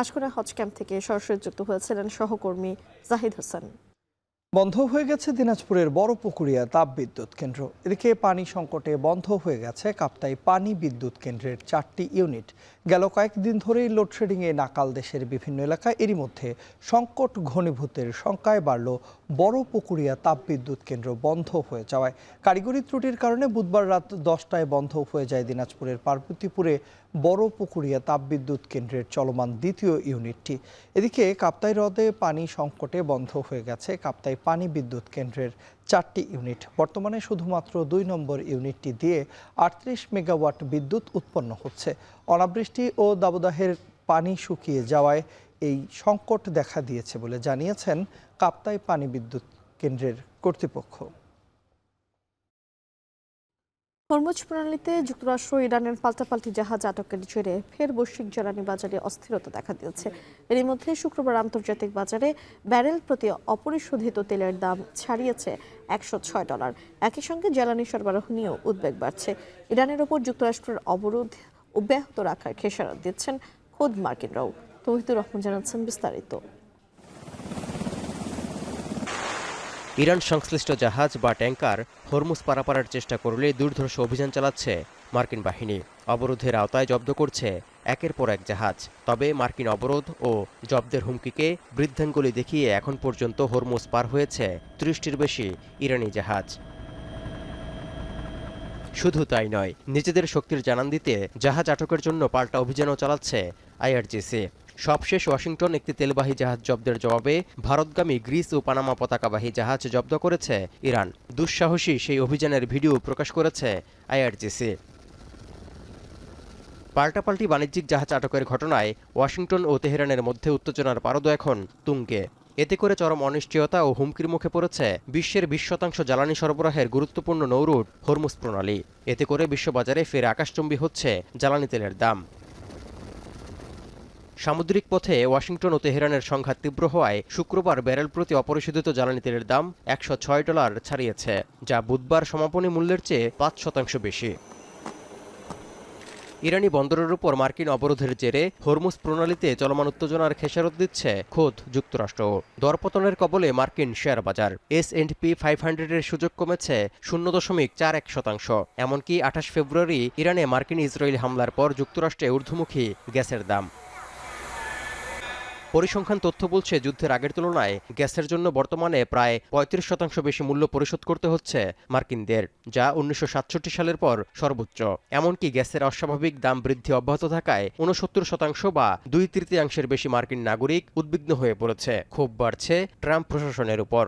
আশকোনা হজ ক্যাম্প থেকে সরাসরি যুক্ত হয়েছিলেন সহকর্মী জাহিদ হোসেন। বন্ধ হয়ে গেছে দিনাজপুরের বড় পুকুরিয়া তাপ বিদ্যুৎ কেন্দ্র। এদিকে পানি সংকটে বন্ধ হয়ে গেছে কাপ্তাই পানি বিদ্যুৎ কেন্দ্রের 4টি ইউনিট। গেল কয়েকদিন ধরেই লোডশেডিংয়ে নাকাল দেশের বিভিন্ন এলাকায়। এরই মধ্যে সংকট ঘনীভূতের শঙ্কায় বাড়ল বড় পুকুরিয়া তাপ বিদ্যুৎ কেন্দ্র বন্ধ হয়ে যাওয়ায়। কারিগরি ত্রুটির কারণে বুধবার রাত 10টায় বন্ধ হয়ে যায় দিনাজপুরের পার্বতীপুরে বড় পুকুরিয়া তাপ বিদ্যুৎ কেন্দ্রের চলমান দ্বিতীয় ইউনিটটি। এদিকে কাপ্তাই হ্রদে পানি সংকটে বন্ধ হয়ে গেছে কাপ্তাই পানি বিদ্যুৎ কেন্দ্রের 4টি ইউনিট। বর্তমানে শুধুমাত্র 2 নম্বর ইউনিটটি দিয়ে 38 মেগাওয়াট বিদ্যুৎ উৎপন্ন হচ্ছে। অনাবৃষ্টি ও দাবদাহের পানি শুকিয়ে যাওয়ায় এই সংকট দেখা দিয়েছে বলে জানিয়েছেন কাপ্তাই পানি বিদ্যুৎ কেন্দ্রের কর্তৃপক্ষ। হরমুজ প্রণালীতে যুক্তরাষ্ট্র ইরানের পাল্টাপাল্টি জাহাজ আটকের জেরে ফের বৈশ্বিক জ্বালানি বাজারে অস্থিরতা দেখা দিয়েছে। এর মধ্যে শুক্রবার আন্তর্জাতিক বাজারে ব্যারেল প্রতি অপরিশোধিত তেলের দাম ছাড়িয়েছে $106। একই সঙ্গে জ্বালানি সরবরাহ নিয়েও উদ্বেগ বাড়ছে। ইরানের ওপর যুক্তরাষ্ট্রের অবরোধ অব্যাহত রাখার খেসারত দিচ্ছেন খোদ মার্কিনরাও। তৌহিদুর রহমান জানাচ্ছেন বিস্তারিত। ইরান সংশ্লিষ্ট জাহাজ বা ট্যাঙ্কার হরমুজ পারাপারের চেষ্টা করলে দুর্ধর্ষ অভিযান চালাচ্ছে মার্কিন বাহিনী। অবরোধের আওতায় জব্দ করছে একের পর এক জাহাজ। তবে মার্কিন অবরোধ ও জব্দের হুমকিকে বৃদ্ধাঙ্গুলি দেখিয়ে এখন পর্যন্ত হরমুজ পার হয়েছে 30টির বেশি ইরানি জাহাজ। শুধু তাই নয়, নিজেদের শক্তির জানান দিতে জাহাজ আটকের জন্য পাল্টা অভিযানও চালাচ্ছে আইআরজিসি। সবশেষ ওয়াশিংটন একটি তেলবাহী জাহাজ জব্দের জবাবে ভারতগামী গ্রিস ও পানামা পতাকাবাহী জাহাজ জব্দ করেছে ইরান। দুঃসাহসী সেই অভিযানের ভিডিও প্রকাশ করেছে আইআরজিসি। পাল্টাপাল্টি বাণিজ্যিক জাহাজ আটকের ঘটনায় ওয়াশিংটন ও তেহরানের মধ্যে উত্তেজনার পারদ এখন তুঙ্গে। এতে করে চরম অনিশ্চয়তা ও হুমকির মুখে পড়েছে বিশ্বের 20% জ্বালানি সরবরাহের গুরুত্বপূর্ণ নৌরুট হরমুজ প্রণালী। এতে করে বিশ্ববাজারে ফের আকাশচুম্বী হচ্ছে জ্বালানি তেলের দাম। সামুদ্রিক পথে ওয়াশিংটন ও তেহরানের সংঘাত তীব্র হওয়ায় শুক্রবার ব্যারেল প্রতি অপরিশোধিত জ্বালানি তেলের দাম $106 ছাড়িয়েছে, যা বুধবার সমাপনী মূল্যের চেয়ে 5% বেশি। ইরানি বন্দরের উপর মার্কিন অবরোধের জেরে হরমুজ প্রণালীতে চলমান উত্তেজনার খেসারত দিচ্ছে খোদ যুক্তরাষ্ট্র। দরপতনের কবলে মার্কিন শেয়ার বাজার। S&P 500-এর সূচক কমেছে 0.41%। এমনকি 28 ফেব্রুয়ারি ইরানে মার্কিন ইসরায়েলি হামলার পর যুক্তরাষ্ট্রে ঊর্ধ্বমুখী গ্যাসের দাম। পরিসংখ্যান তথ্য বলছে যুদ্ধের আগের তুলনায় গ্যাসের জন্য বর্তমানে প্রায় 35% বেশি মূল্য পরিশোধ করতে হচ্ছে মার্কিনদের, যা 1967 সালের পর সর্বোচ্চ। এমনকি গ্যাসের অস্বাভাবিক দাম বৃদ্ধি অব্যাহত থাকায় 69% বা 2/3 বেশি মার্কিন নাগরিক উদ্বিগ্ন হয়ে পড়েছে। ক্ষোভ বাড়ছে ট্রাম্প প্রশাসনের উপর।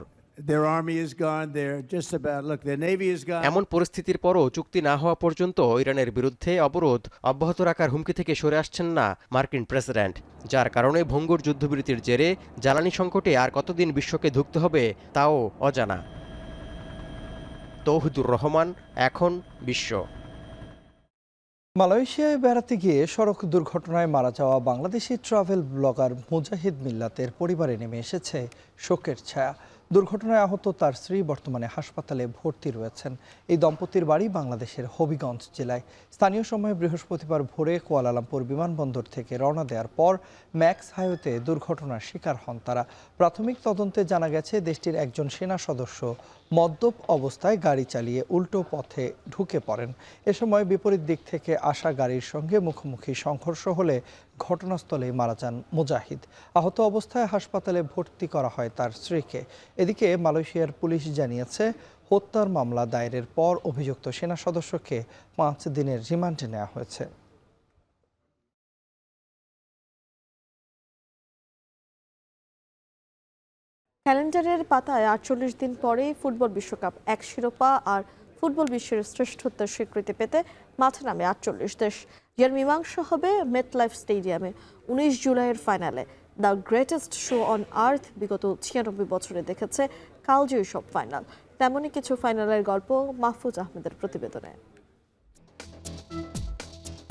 এমন পরিস্থিতির পরও চুক্তি না হওয়া পর্যন্ত ইরানের বিরুদ্ধে অবরোধ অব্যাহত রাখার হুমকি থেকে সরে আসছেন না মার্কিন প্রেসিডেন্ট, যার কারণে ভঙ্গুর যুদ্ধবিরতির জেরে জ্বালানি সংকটে আর কতদিন বিশ্বকে ধুঁকতে হবে তাও অজানা। তৌহিদুর রহমান, এখন বিশ্ব। মালয়েশিয়ায় বেড়াতে গিয়ে সড়ক দুর্ঘটনায় মারা যাওয়া বাংলাদেশি ট্রাভেল ব্লগার মুজাহিদ মিল্লাতের পরিবারে নেমে এসেছে শোকের ছায়া। দুর্ঘটনায় আহত তার স্ত্রী বর্তমানে হাসপাতালে ভর্তি রয়েছেন। এই দম্পতির বাড়ি বাংলাদেশের হবিগঞ্জ জেলায়। স্থানীয় সময় বৃহস্পতিবার ভোরে কুয়ালালামপুর বিমানবন্দর থেকে রওনা দেওয়ার পর ম্যাক্স হাইওয়েতে দুর্ঘটনার শিকার হন তারা। প্রাথমিক তদন্তে জানা গেছে দেশটির একজন সেনা সদস্য মদ্যপ অবস্থায় গাড়ি চালিয়ে উল্টো পথে ঢুকে পড়েন। এ সময় বিপরীত দিক থেকে আসা গাড়ির সঙ্গে মুখোমুখি সংঘর্ষ হলে ঘটনাস্থলেই মারা যান মুজাহিদ। আহত অবস্থায় হাসপাতালে ভর্তি করা হয় তার স্ত্রীকে। এদিকে মালয়েশিয়ার পুলিশ জানিয়েছে হত্যার মামলা দায়েরের পর অভিযুক্ত সেনা সদস্যকে 5 দিনের রিমান্ডে নেওয়া হয়েছে। ক্যালেন্ডারের পাতায় 48 দিন পরে ফুটবল বিশ্বকাপ, এক শিরোপা আর ফুটবল বিশ্বের শ্রেষ্ঠত্বের স্বীকৃতি পেতে মাঠে নামে 48 দেশ, যার মীমাংসা হবে মেটলাইফ স্টেডিয়ামে 19 জুলাইয়ের ফাইনালে। The greatest show on earth বিগত 96 বছরে দেখেছে কালজয়ী সব ফাইনাল। তেমনই কিছু ফাইনালের গল্প মাহফুজ আহমেদের প্রতিবেদনে।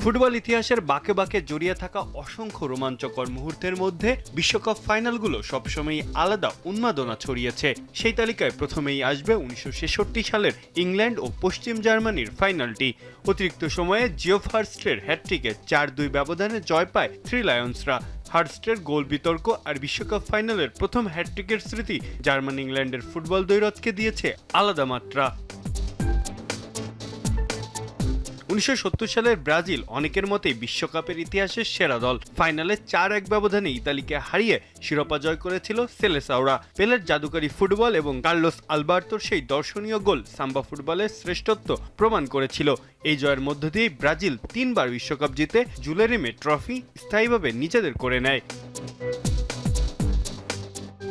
ফুটবল ইতিহাসের বাঁকে বাঁকে জড়িয়ে থাকা অসংখ্য রোমাঞ্চকর মুহূর্তের মধ্যে বিশ্বকাপ ফাইনালগুলো সবসময়ই আলাদা উন্মাদনা ছড়িয়েছে। সেই তালিকায় প্রথমেই আসবে 1966 সালের ইংল্যান্ড ও পশ্চিম জার্মানির ফাইনালটি। অতিরিক্ত সময়ে জিওফ হার্স্টের হ্যাটট্রিকে 4-2 ব্যবধানে জয় পায় থ্রি লায়ন্সরা। হার্স্টের গোল বিতর্ক আর বিশ্বকাপ ফাইনালের প্রথম হ্যাটট্রিকের স্মৃতি জার্মান ইংল্যান্ডের ফুটবল দ্বৈরথকে দিয়েছে আলাদা মাত্রা। 1970 সালের ব্রাজিল অনেকের মতেই বিশ্বকাপের ইতিহাসের সেরা দল। ফাইনালে 4-1 ব্যবধানে ইতালিকে হারিয়ে শিরোপা জয় করেছিল সেলেসাওরা। পেলের জাদুকারী ফুটবল এবং কার্লোস আলবার্তোর সেই দর্শনীয় গোল সাম্বা ফুটবলের শ্রেষ্ঠত্ব প্রমাণ করেছিল। এই জয়ের মধ্য দিয়েই ব্রাজিল 3 বার বিশ্বকাপ জিতে জুলেরিমে ট্রফি স্থায়ীভাবে নিজেদের করে নেয়।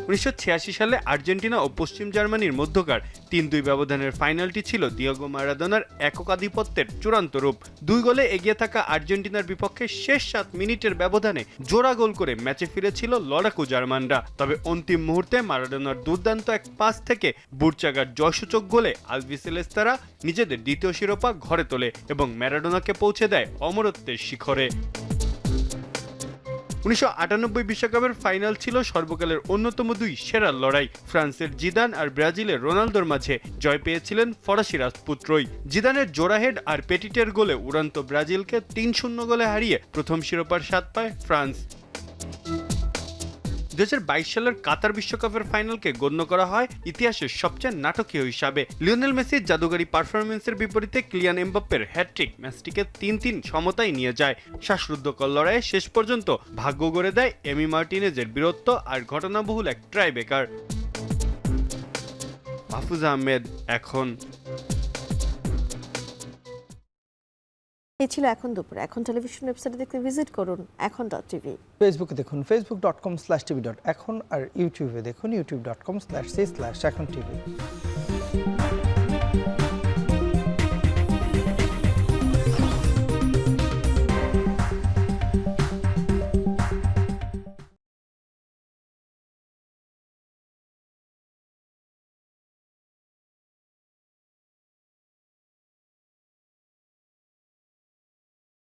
1986 সালে আর্জেন্টিনা ও পশ্চিম জার্মানির মধ্যকার 3-2 ব্যবধানের ফাইনালটি ছিল দিয়েগো মারাদোনার একাধিপত্যের চূড়ান্ত রূপ। 2 গোলে এগিয়ে থাকা আর্জেন্টিনার বিপক্ষে শেষ 7 মিনিটের ব্যবধানে জোড়া গোল করে ম্যাচে ফিরেছিল লড়াকু জার্মানরা। তবে অন্তিম মুহূর্তে মারাদোনার দুর্দান্ত এক পাস থেকে বুরচাগার জয়সূচক গোলে আলবিসেলেস্তারা নিজেদের দ্বিতীয় শিরোপা ঘরে তোলে এবং ম্যারাডোনাকে পৌঁছে দেয় অমরত্বের শিখরে। 1998 বিশ্বকাপের ফাইনাল ছিল সর্বকালের অন্যতম 2 সেরা লড়াই। ফ্রান্সের জিদান আর ব্রাজিলের রোনালদোর মাঝে জয় পেয়েছিলেন ফরাসি রাজপুত্রই। জিদানের জোড়া হেড আর পেটিটের গোলে উড়ন্ত ব্রাজিলকে 3-0 গোলে হারিয়ে প্রথম শিরোপার স্বাদ পায় ফ্রান্স। 2022 সালের কাতার বিশ্বকাপের ফাইনালকে গণ্য করা হয় ইতিহাসের সবচেয়ে নাটকীয় হিসাবে। লিওনেল মেসির জাদুগারী পারফরমেন্সের বিপরীতে কিলিয়ান এমবাপ্পের হ্যাটট্রিক ম্যাচটিকে 3-3 সমতায় নিয়ে যায়। শ্বাসরুদ্ধকর লড়াইয়ে শেষ পর্যন্ত ভাগ্য গড়ে দেয় এমি মার্টিনেজের বীরত্ব আর ঘটনাবহুল এক ট্রাইবেকার। মাহফুজ আহমেদ, এখন। এই ছিল এখন দুপুরে। এখন টেলিভিশন ওয়েবসাইটে দেখতে ভিজিট করুন এখন.টিভি। ফেসবুকে দেখুন facebook.com/tv.এখন আর ইউটিউবে দেখুন youtube.com/c/echontv।